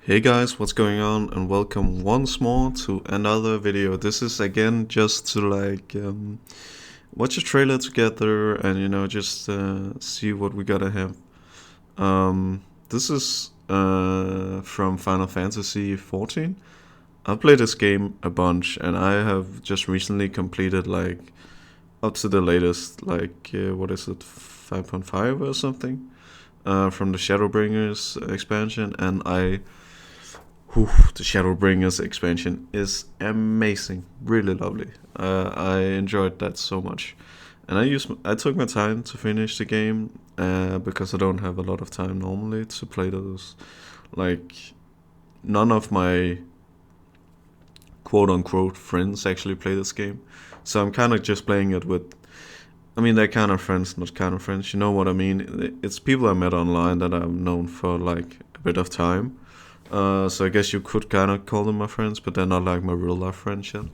Hey guys, what's going on? And welcome once more to another video. This is again just to watch a trailer together and just see what we gotta have. This is from Final Fantasy 14. I've played this game a bunch and I have just recently completed up to the latest what is it, 5.5 or something, from the Shadowbringers expansion. And the Shadowbringers expansion is amazing, really lovely. I enjoyed that so much, and I took my time to finish the game because I don't have a lot of time normally to play those. Like, none of my quote unquote friends actually play this game, so I'm kind of just playing it with. I mean, they're kind of friends, not kind of friends. You know what I mean? It's people I met online that I've known for like a bit of time. So I guess you could kind of call them my friends, but they're not like my real life friends yet.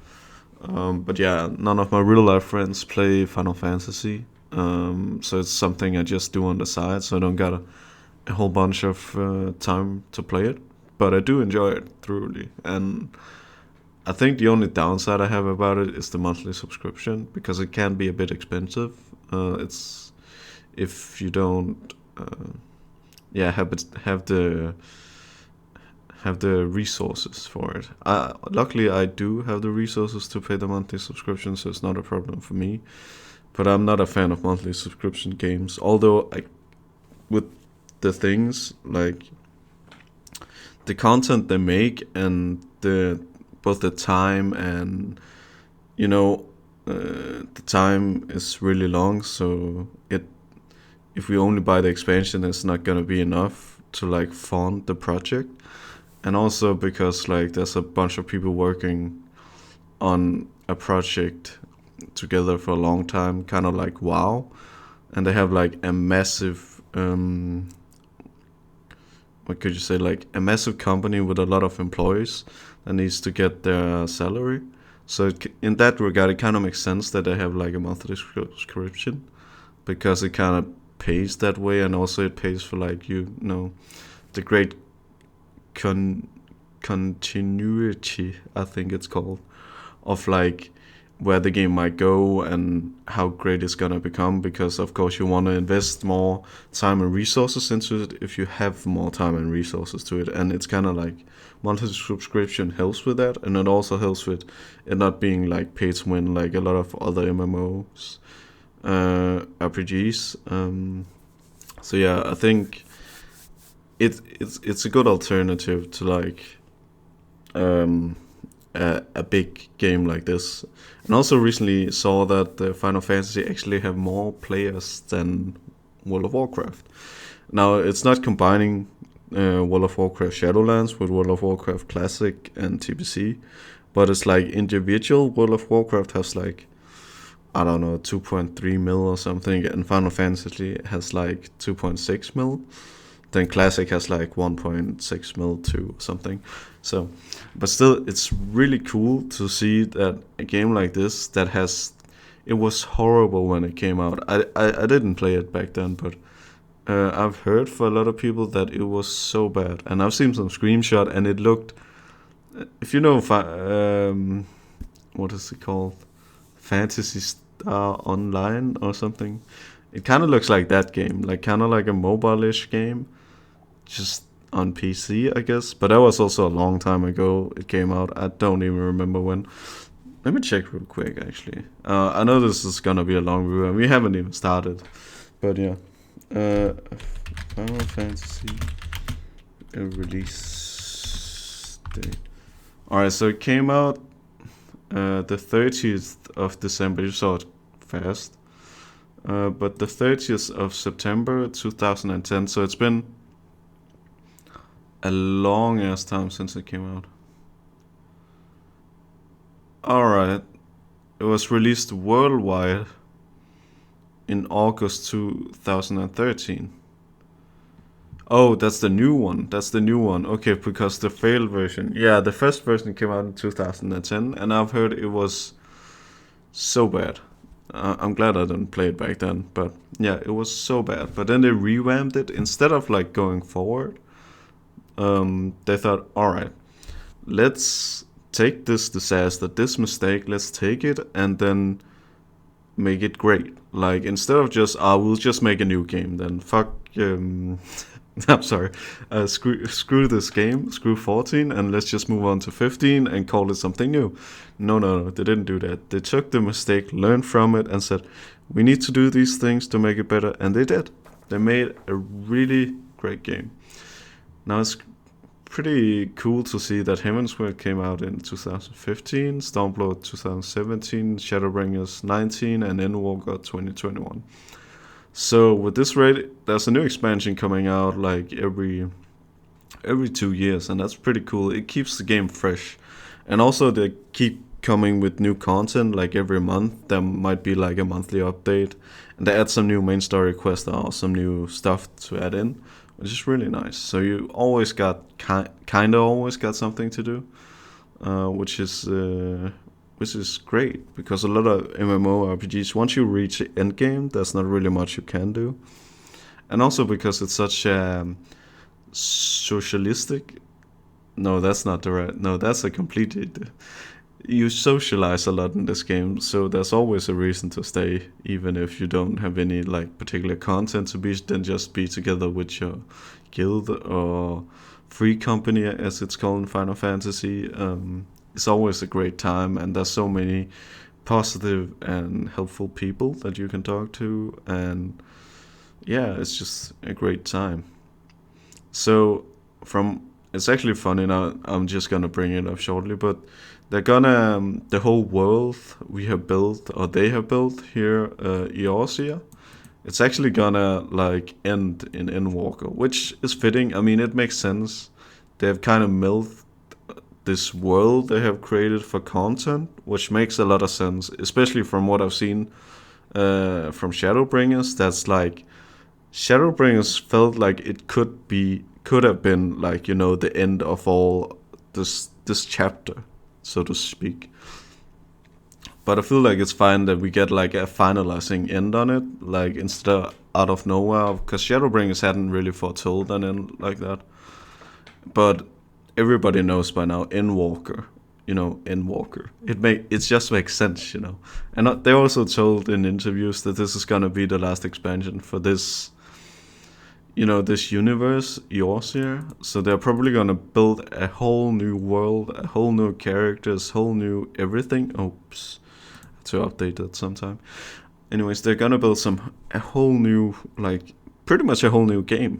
But yeah, none of my real life friends play Final Fantasy. So it's something I just do on the side, so I don't got a whole bunch of time to play it. But I do enjoy it thoroughly, and I think the only downside I have about it is the monthly subscription because it can be a bit expensive. It's if you don't, yeah, have the resources for it. Luckily, I do have the resources to pay the monthly subscription, so it's not a problem for me. But I'm not a fan of monthly subscription games. Although, with the things like the content they make and the both the time and the time is really long. So if we only buy the expansion, it's not gonna be enough to like fund the project. And also because like there's a bunch of people working on a project together for a long time, kind of like WoW, and they have like a massive what could you say, like a massive company with a lot of employees that needs to get their salary. So in that regard, it kind of makes sense that they have like a monthly subscription because it kind of pays that way, and also it pays for like the great continuity, I think it's called, of like where the game might go and how great it's gonna become. Because of course you want to invest more time and resources into it if you have more time and resources to it, and it's kind of like monthly subscription helps with that, and it also helps with it not being like pay to win like a lot of other MMOs, RPGs. So yeah, I think it's a good alternative to like um, a big game like this. And also recently saw that the Final Fantasy actually have more players than World of Warcraft. Now it's not combining World of Warcraft Shadowlands with World of Warcraft Classic and TBC, but it's like individual World of Warcraft has like, I don't know, 2.3 mil or something, and Final Fantasy has like 2.6 mil. Then Classic has like 1.6 mil too or something. So, but still, it's really cool to see that a game like this that has, it was horrible when it came out. I didn't play it back then, but I've heard for a lot of people that it was so bad, and I've seen some screenshot and it looked, if you know, what is it called, Fantasy Star Online or something. It kind of looks like that game, like kind of like a mobile-ish game, just on PC, I guess. But that was also a long time ago it came out. I don't even remember when. Let me check real quick, actually. I know this is gonna be a long review, and we haven't even started. But yeah. Uh, Final Fantasy release date. Alright, so it came out the 30th of December. You saw it fast. But the 30th of September 2010. So it's been a long ass time since it came out. Alright. It was released worldwide in August 2013. Oh, that's the new one. That's the new one. Okay, because the failed version. Yeah, the first version came out in 2010, and I've heard it was so bad. I'm glad I didn't play it back then, but yeah, it was so bad. But then they revamped it instead of like going forward. they thought, all right, let's take this disaster, this mistake, let's take it and then make it great. Like instead of just, we'll just make a new game. Then fuck. I'm sorry. Screw this game. Screw 14, and let's just move on to 15 and call it something new. No, no, no. They didn't do that. They took the mistake, learned from it, and said, we need to do these things to make it better, and they did. They made a really great game. Now it's pretty cool to see that Heaven's Word came out in 2015, Stormblood 2017, Shadowbringers 19, and Endwalker 2021. So with this rate, there's a new expansion coming out like every 2 years, and that's pretty cool. It keeps the game fresh, and also they keep coming with new content like every month. There might be like a monthly update, and they add some new main story quests or some new stuff to add in, which is really nice. So you always got kind of always got something to do, which is great, because a lot of MMORPGs, once you reach the end game, there's not really much you can do, and also because it's such a socialistic. No, that's not the right. No, that's a completely. You socialize a lot in this game, so there's always a reason to stay, even if you don't have any like particular content to be. Then just be together with your guild or free company, as it's called in Final Fantasy. It's always a great time, and there's so many positive and helpful people that you can talk to, and yeah, it's just a great time. So it's actually funny now. I'm just gonna bring it up shortly, but they're gonna the whole world we have built, or they have built here, Eorzea. It's actually gonna like end in Endwalker, which is fitting. I mean, it makes sense. They have kind of milked this world they have created for content, which makes a lot of sense, especially from what I've seen from Shadowbringers. That's like Shadowbringers felt like it could have been like, the end of all this chapter, so to speak. But I feel like it's fine that we get like a finalizing end on it, like instead of out of nowhere, because Shadowbringers hadn't really foretold an end like that. But everybody knows by now, Endwalker. Endwalker. It just makes sense, And they also told in interviews that this is gonna be the last expansion for this, this universe, Eorzea. So they're probably gonna build a whole new world, a whole new characters, whole new everything. Oops, to update that sometime. Anyways, they're gonna build a whole new, like pretty much a whole new game,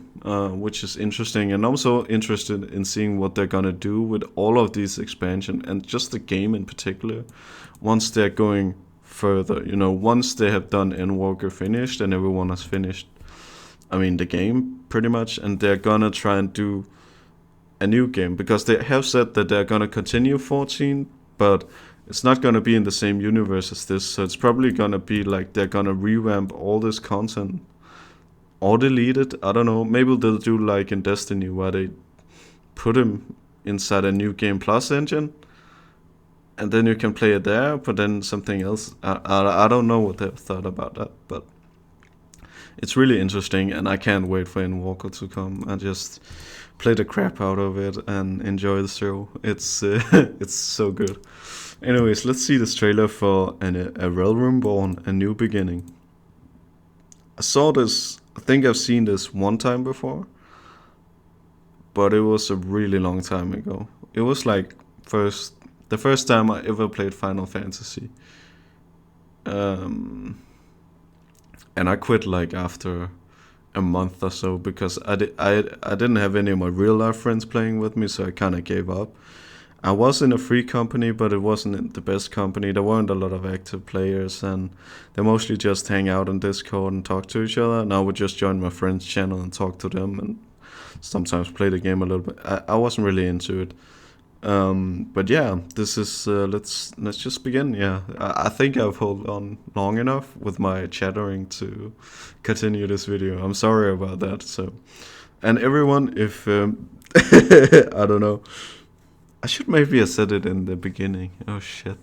which is interesting, and I'm also interested in seeing what they're gonna do with all of these expansion and just the game in particular. Once they're going further, once they have done Endwalker finished and everyone has finished, I mean the game pretty much, and they're gonna try and do a new game, because they have said that they're gonna continue 14, but it's not gonna be in the same universe as this. So it's probably gonna be like they're gonna revamp all this content or delete it. I don't know. Maybe they'll do like in Destiny, where they put him inside a new game plus engine, and then you can play it there. But then something else. I don't know what they've thought about that, but it's really interesting, and I can't wait for Endwalker to come and just play the crap out of it and enjoy the show. It's it's so good. Anyways, let's see this trailer for a Reborn, A New Beginning. I saw this. I think I've seen this one time before, but it was a really long time ago. It was like the first time I ever played Final Fantasy. And I quit like after a month or so, because I didn't have any of my real life friends playing with me, so I kind of gave up. I was in a free company, but it wasn't the best company. There weren't a lot of active players, and they mostly just hang out on Discord and talk to each other. And I would just join my friend's channel and talk to them, and sometimes play the game a little bit. I wasn't really into it. But yeah, this is let's just begin. Yeah, I think I've held on long enough with my chattering to continue this video. I'm sorry about that. So, and everyone, if I don't know. I should maybe have said it in the beginning. Oh shit.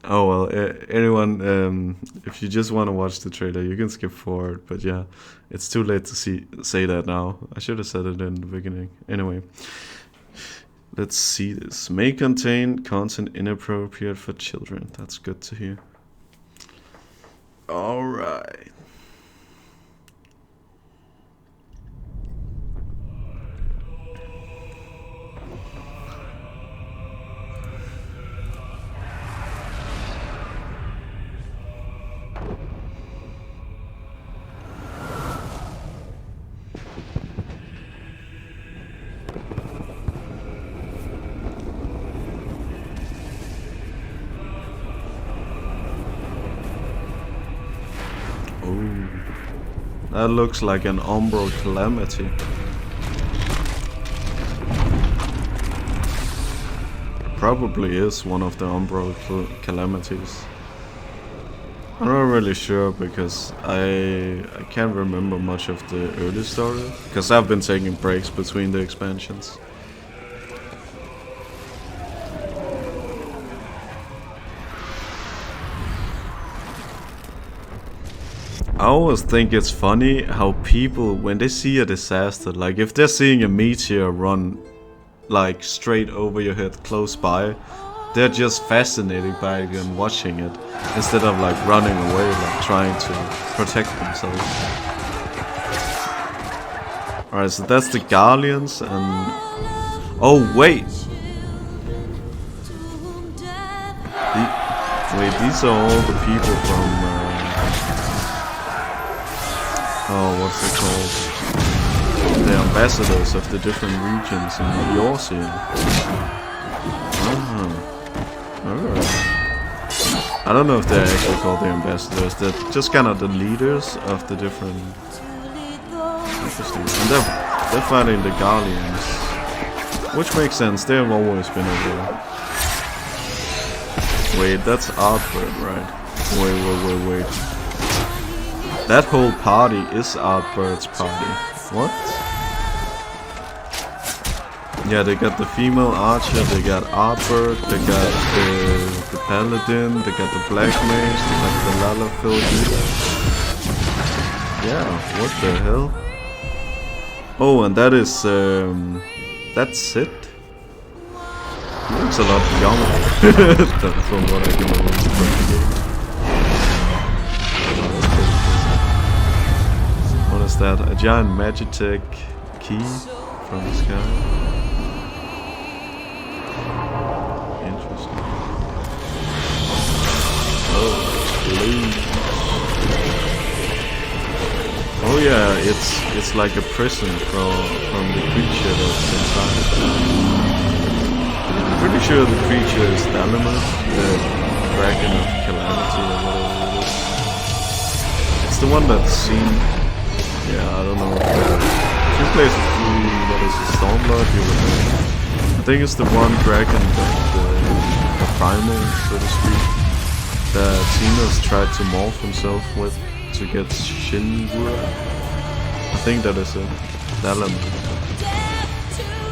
Oh well, anyone, if you just want to watch the trailer, you can skip forward. But yeah, it's too late to say that now. I should have said it in the beginning. Anyway, let's see this. May contain content inappropriate for children. That's good to hear. All right. Oh, that looks like an Umbral Calamity. Probably is one of the Umbral Calamities. I'm not really sure because I can't remember much of the early story because I've been taking breaks between the expansions. I always think it's funny how people, when they see a disaster, like if they're seeing a meteor run like straight over your head close by, they're just fascinated by it and watching it instead of like running away, like trying to protect themselves. Alright, so that's the Guardians and... Oh wait! Wait, these are all the people from... oh, what's it called? The ambassadors of the different regions in Eorzea. Alright. I don't know if they're actually called the ambassadors. They're just kind of the leaders of the different... Interesting. And they're fighting the Guardians. Which makes sense, they've always been over there. Wait, that's Artbird, right? Wait. That whole party is Artbird's party. What? Yeah, they got the female archer, they got Artbird, they got the paladin, they got the black mage, they got the Lalafell. Yeah, what the hell? Oh, and that is, that's it? He looks a lot younger from what I can remember from the game. What is that? A giant Magitech key from the sky? Interesting. Oh, please. Oh yeah, it's like a prison from the creature that's inside. I'm pretty sure the creature is Dalamus, the dragon of calamity or whatever it is. It's the one that's seen. Yeah, I don't know. If you play what is it, Stormblood, you would know. I think it's the one dragon that the primal, so to speak, that Xenos tried to morph himself with to get Shinwura. I think that is it. Dalamus.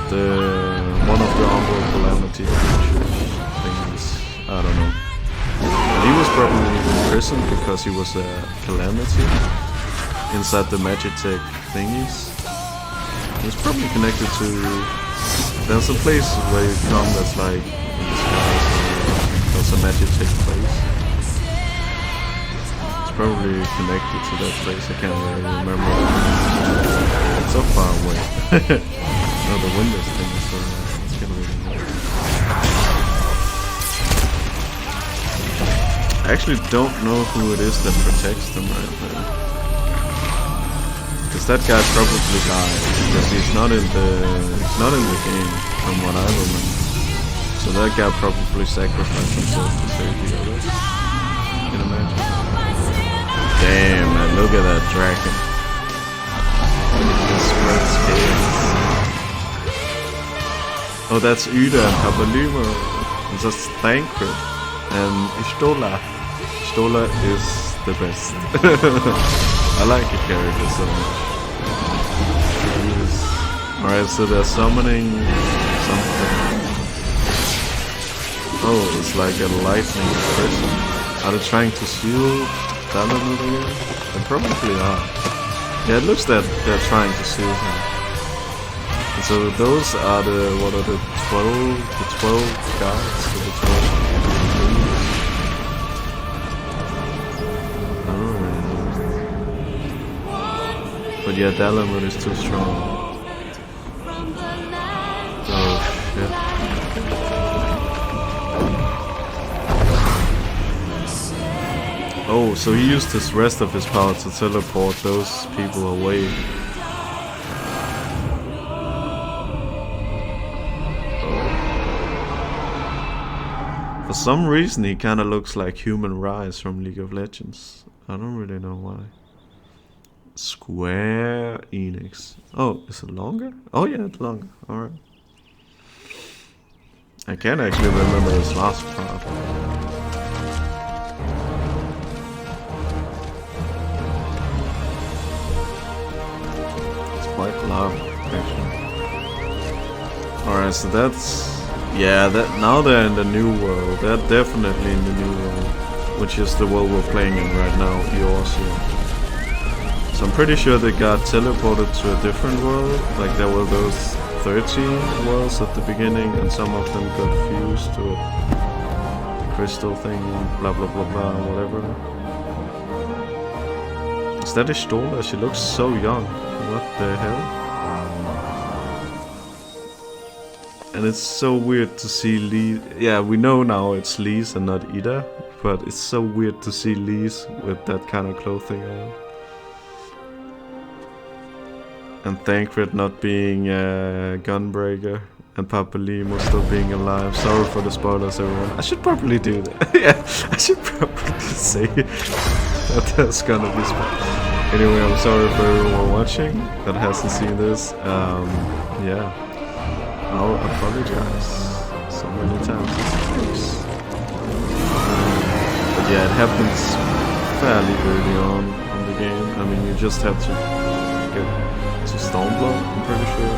One of the Umbral Calamity things. I don't know. And he was probably in prison because he was a calamity inside the Magitech thingies. It's probably connected to... There's a place where you come that's like in the sky. There's a Magitech place. It's probably connected to that place. I can't really remember. It's so far away. No, the Windows thing is so it's gonna really work. I actually don't know who it is that protects them right now. Because that guy probably died because he's not in the game from what I remember. So that guy probably sacrificed himself to save the others. You can imagine. Damn man, look at that dragon. It spreads chaos. Oh, that's Yda and Kabalima. And that's Thancred and Stola. Stola is the best. I like the character so much. Alright, so they're summoning something. Oh, it's like a lightning prison. Are they trying to seal Dalamud again? They probably are. Yeah, it looks that they're trying to seal him. And so those are the, what are the 12 guards, or the 12 leaders? I don't really know. But yeah, Dalamud is too strong. Oh shit. Oh, so he used his rest of his power to teleport those people away. For some reason he kinda looks like Human Rise from League of Legends. I don't really know why. Square Enix. Oh, is it longer? Oh yeah, it's longer. Alright. I can't actually remember this last part. Quite loud, actually. Alright, so that's... Yeah, that now they're in the new world. They're definitely in the new world. Which is the world we're playing in right now, Eorzea. So I'm pretty sure they got teleported to a different world. Like there were those 13 worlds at the beginning, and some of them got fused to a crystal thing, blah blah blah blah, whatever. Is that Ishtola? She looks so young. What the hell? And it's so weird to see Lee. Yeah, we know now it's Lee's and not Ida, but it's so weird to see Lee's with that kind of clothing on. And Thancred not being a gunbreaker, and Papa Limo still being alive. Sorry for the spoilers, everyone. I should probably do that. Yeah, I should probably say that that's gonna be spoilers. Anyway, I'm sorry for everyone watching that hasn't seen this. Yeah, I'll apologize so many times. But yeah, it happens fairly early on in the game. I mean, you just have to get to Stormblood, I'm pretty sure.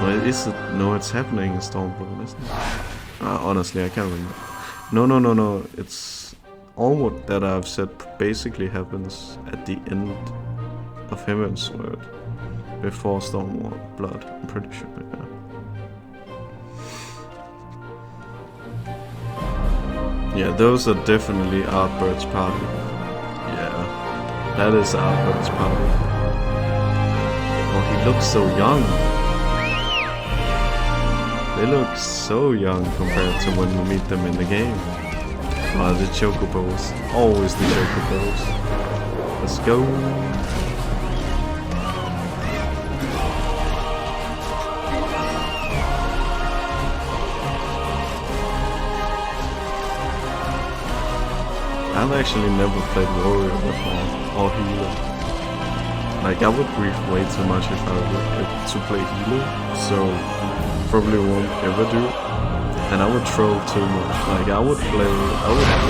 Well, is it? No, it's happening in Stormblood, isn't it? Honestly, I can't remember. No. It's all that I've said basically happens at the end of Heavensward, before Stormblood, I'm pretty sure, yeah. Yeah, those are definitely Artbird's party. Yeah, that is Artbird's party. Oh, he looks so young. They look so young compared to when we meet them in the game. Oh, the chocobos. Always the chocobos. Let's go. I've actually never played warrior before, or healer. Like, I would grief way too much if I were to play healer, so probably won't ever do it. And I would troll too much. Like, I would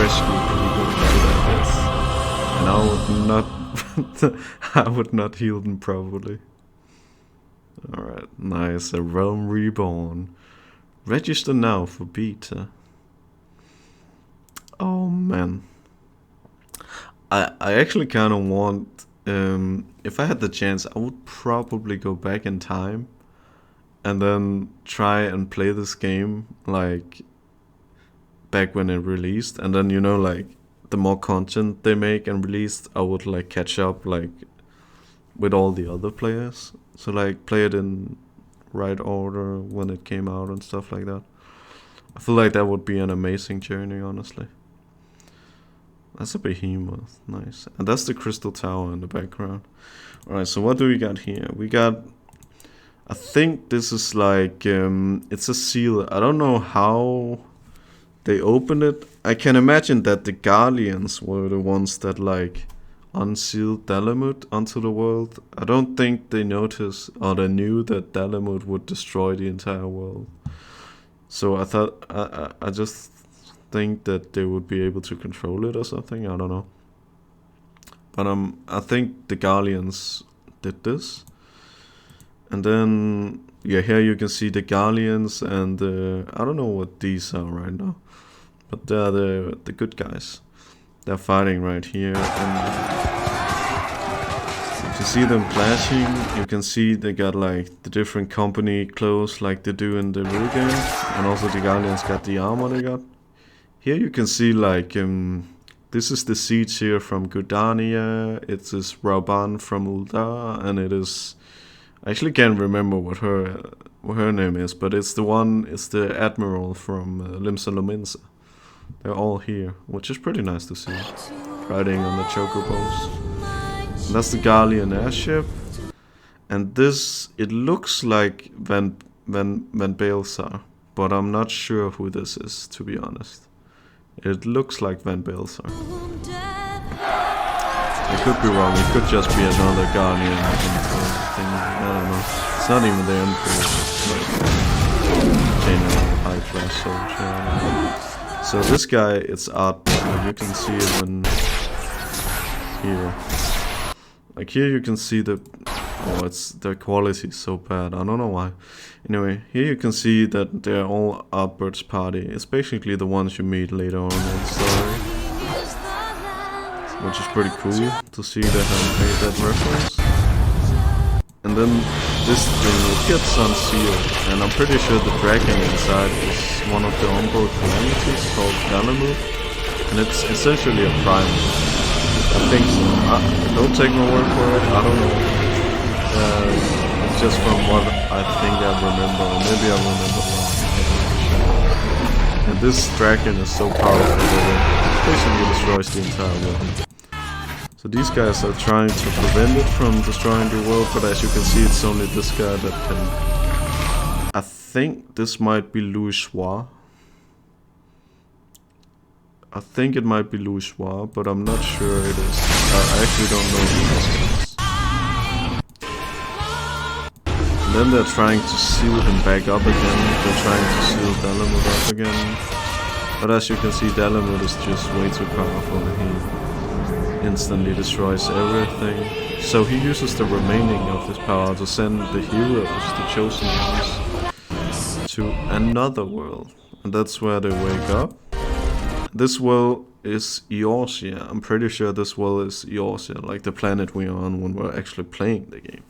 rescue people like this, and I would not heal them probably. Alright, nice, a Realm Reborn. Register now for beta. Oh man. I actually kind of want, if I had the chance, I would probably go back in time and then try and play this game like back when it released, and then, you know, like the more content they make and released, I would like catch up like with all the other players. So like play it in right order when it came out and stuff like that. I feel like that would be an amazing journey, honestly. That's a behemoth, nice. And that's the crystal tower in the background. Alright, so what do we got here? We got, I think this is like, it's a seal. I don't know how they opened it. I can imagine that the Guardians were the ones that like unsealed Dalamud onto the world. I don't think they noticed or they knew that Dalamud would destroy the entire world. So I thought, I just think that they would be able to control it or something. I don't know. But I think the Guardians did this. And then, yeah, here you can see the Guardians, and I don't know what these are right now, but they're the good guys. They're fighting right here, and you can see them clashing. You can see they got like the different company clothes like they do in the real game, and also the Guardians got the armor they got. Here you can see like this is the siege here from Gudania. It is Reborn from Uldar, and it is, I actually can't remember what her name is, but it's the admiral from Limsa Lominsa. They're all here, which is pretty nice to see, riding on the chocobos. And that's the Guardian airship, and this, it looks like Van Balthazar, but I'm not sure who this is, to be honest. It looks like Van Balthazar. I could be wrong, it could just be another Guardian thing, I don't know. It's not even the Emperor, it's like general high-class soldier. So this guy, it's art, like you can see it when here. Like here you can see the, the quality is so bad, I don't know why. Anyway, here you can see that they're all Artbird's party. It's basically the ones you meet later on in the story. Which is pretty cool to see that I made that reference. And then this thing, it gets unsealed, and I'm pretty sure the dragon inside is one of the onboard calamities called Galamut, and it's essentially a prime. I think so. Don't take my word for it, I don't know. It's just from what I think I remember, or maybe I remember wrong. And this dragon is so powerful that it basically destroys the entire world. So these guys are trying to prevent it from destroying the world, but as you can see, it's only this guy that can. I think this might be Louis Soir. I think it might be Louis Soir, but I'm not sure it is. I actually don't know who this is. And then they're trying to seal him back up again. They're trying to seal Dalamud up again. But as you can see, Dalamud is just way too powerful, and he instantly destroys everything. So he uses the remaining of his power to send the heroes, the chosen ones, to another world. And that's where they wake up. This world is Eorzea. I'm pretty sure this world is Eorzea, like the planet we're on when we're actually playing the game.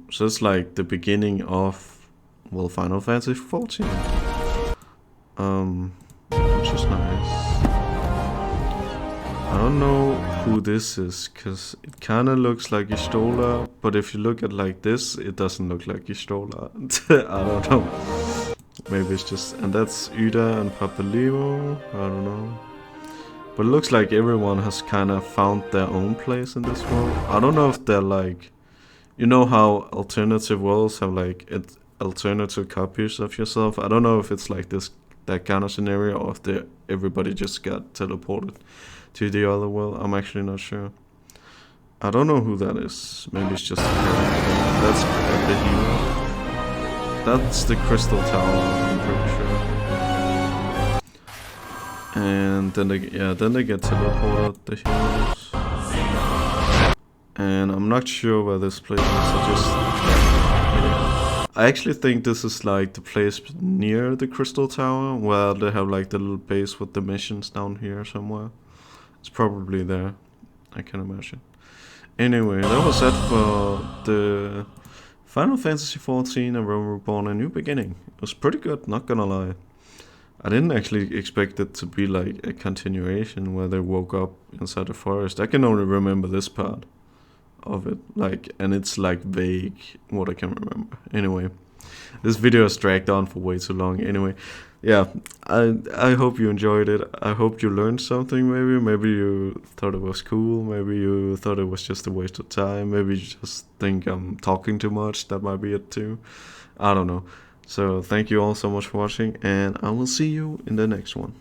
So it's like the beginning of, well, Final Fantasy 14. Which is nice. I don't know who this is, because it kind of looks like Y'shtola, but if you look at like this, it doesn't look like Y'shtola. I don't know. Maybe it's just, and that's Uda and Papalimo, I don't know. But it looks like everyone has kind of found their own place in this world. I don't know if they're like, you know how alternative worlds have like alternative copies of yourself? I don't know if it's like this, that kind of scenario, or if everybody just got teleported to the other world. I'm actually not sure. I don't know who that is. Maybe it's just a character. That's the hero. That's the Crystal Tower, I'm pretty sure. And then they get teleported, the heroes. And I'm not sure where this place is. I actually think this is like the place near the Crystal Tower, where they have like the little base with the missions down here somewhere. It's probably there, I can imagine. Anyway, that was it for the Final Fantasy 14 and Reborn: A New Beginning. It was pretty good, not gonna lie. I didn't actually expect it to be like a continuation where they woke up inside the forest. I can only remember this part of it, like, and it's like vague what I can remember. Anyway, this video has dragged on for way too long. Anyway, yeah, I hope you enjoyed it. I hope you learned something. Maybe you thought it was cool. Maybe you thought it was just a waste of time. Maybe you just think I'm talking too much. That might be it too. I don't know. So thank you all so much for watching, and I will see you in the next one.